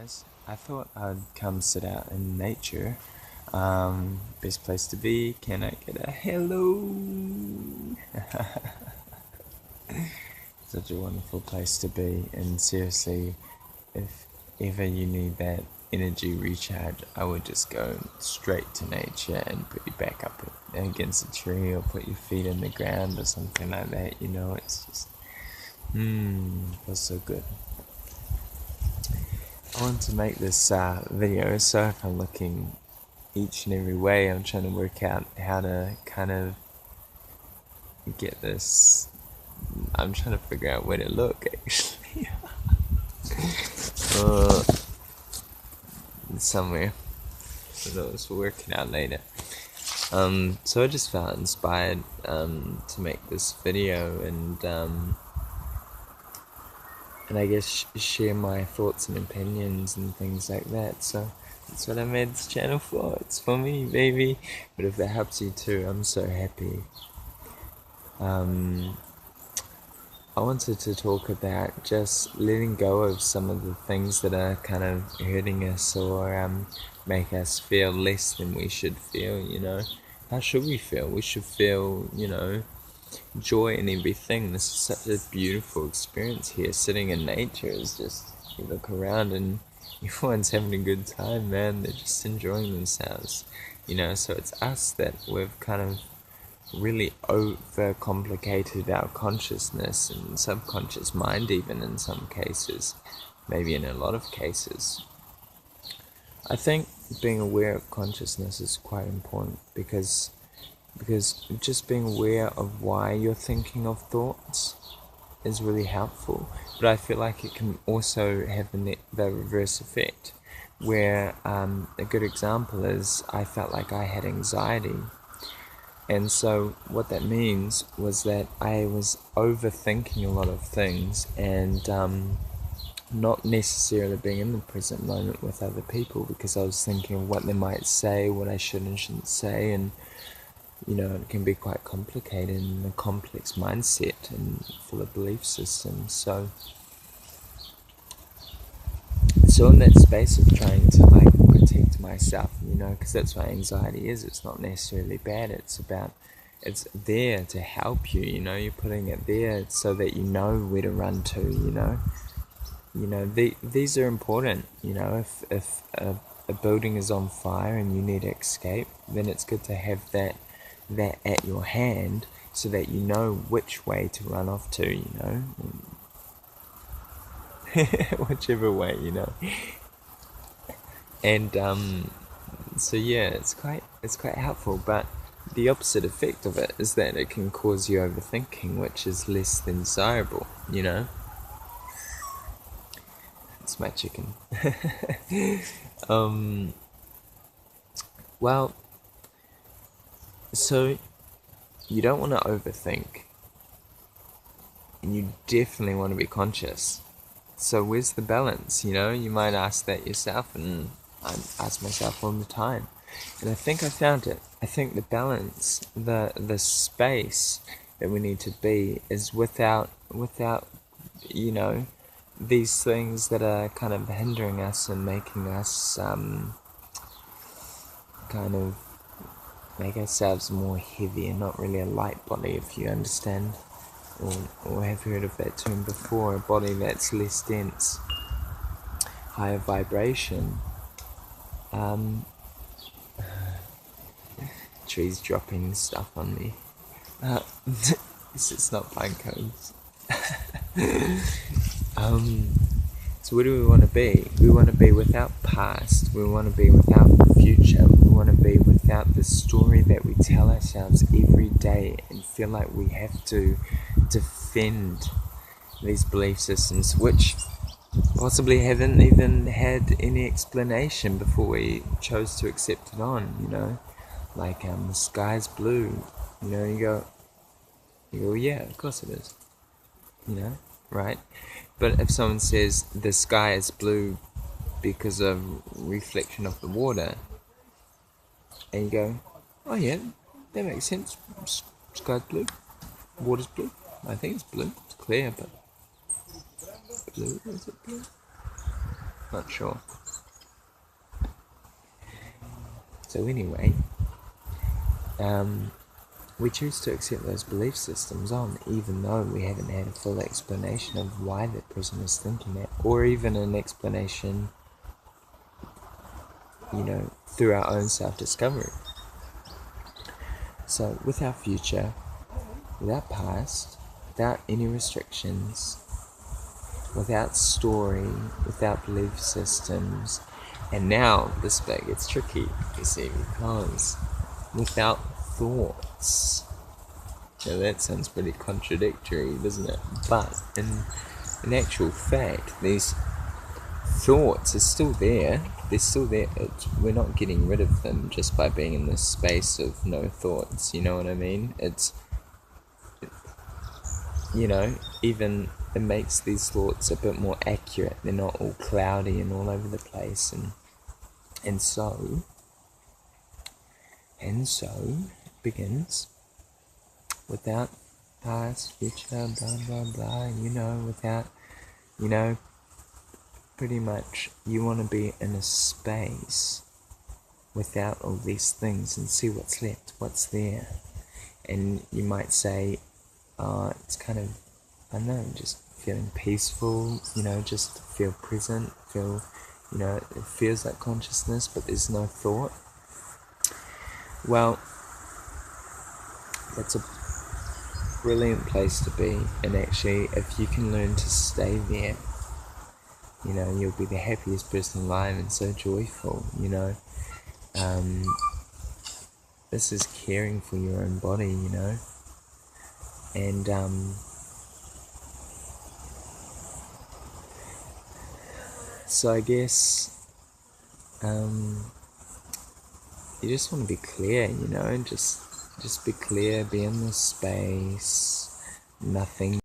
guys. I thought I'd come sit out in nature. Best place to be. Can I get a hello? Such a wonderful place to be, and seriously, if ever you need that energy recharge, I would just go straight to nature and put you back up against a tree, or put your feet in the ground or something like that. You know, it's just feels so good. I want to make this video, so if I'm looking each and every way, I'm trying to work out how to kind of get this. I'm trying to figure out where to look, actually. Somewhere. Who knows, we'll work it out later. So I just felt inspired to make this video and I guess share my thoughts and opinions and things like that. So that's what I made this channel for. It's for me, baby. But if that helps you too, I'm so happy. I wanted to talk about just letting go of some of the things that are kind of hurting us, or make us feel less than we should feel, you know. How should we feel? We should feel, you know, joy in everything. This is such a beautiful experience here. Sitting in nature is just, you look around and everyone's having a good time, man. They're just enjoying themselves, you know. So it's us that we've kind of really over-complicated our consciousness and subconscious mind, even in some cases, maybe in a lot of cases. I think being aware of consciousness is quite important, because just being aware of why you're thinking of thoughts is really helpful. But I feel like it can also have the reverse effect, where a good example is I felt like I had anxiety. And so what that means was that I was overthinking a lot of things, and not necessarily being in the present moment with other people, because I was thinking of what they might say, what I should and shouldn't say, and you know, it can be quite complicated and a complex mindset and full of belief systems. So in that space of trying to protect myself, you know, because that's what anxiety is. It's not necessarily bad. It's there to help you, you know. You're putting it there so that you know where to run to, you know. These are important, you know. If a building is on fire and you need to escape, then it's good to have that at your hand, so that you know which way to run off to, you know. Whichever way, you know. And so yeah, it's quite helpful. But the opposite effect of it is that it can cause you overthinking, which is less than desirable, you know. It's my chicken. Well, so you don't want to overthink, and you definitely want to be conscious. So where's the balance, you know? You might ask that yourself, and I ask myself all the time. And I think I found it. I think the balance, the space that we need to be is without, you know, these things that are kind of hindering us and making us kind of make ourselves more heavy and not really a light body, if you understand, or have heard of that term before. A body that's less dense, higher vibration. Trees dropping stuff on me. It's not pine cones. So where do we want to be? We want to be without past. We want to be without the future. We want to be without the story that we tell ourselves every day and feel like we have to defend these belief systems, which possibly haven't even had any explanation before we chose to accept it on, you know. Like the sky's blue, you know. You go, yeah, of course it is, you know, right? But if someone says the sky is blue because of reflection of the water, and you go, oh yeah, that makes sense. Sky's blue, water's blue. I think it's blue. It's clear, but blue, is it blue? Not sure. So anyway, we choose to accept those belief systems on, even though we haven't had a full explanation of why that person is thinking that, or even an explanation, through our own self-discovery. So with our future, without past, without any restrictions, without story, without belief systems, and now this bit gets tricky, you see, because without thoughts. Now that sounds pretty contradictory, doesn't it? But in actual fact, these thoughts are still there. They're still there. We're not getting rid of them just by being in this space of no thoughts. You know what I mean? Even it makes these thoughts a bit more accurate. They're not all cloudy and all over the place. And so it begins without past, future, blah, blah, blah, without, pretty much you want to be in a space without all these things and see what's left, what's there. And you might say, it's kind of, I don't know, just feeling peaceful, just feel present, it feels like consciousness, but there's no thought. Well, that's a brilliant place to be, and actually, if you can learn to stay there, you'll be the happiest person alive and so joyful, This is caring for your own body, and so I guess you just want to be clear, just be clear, be in this space, nothing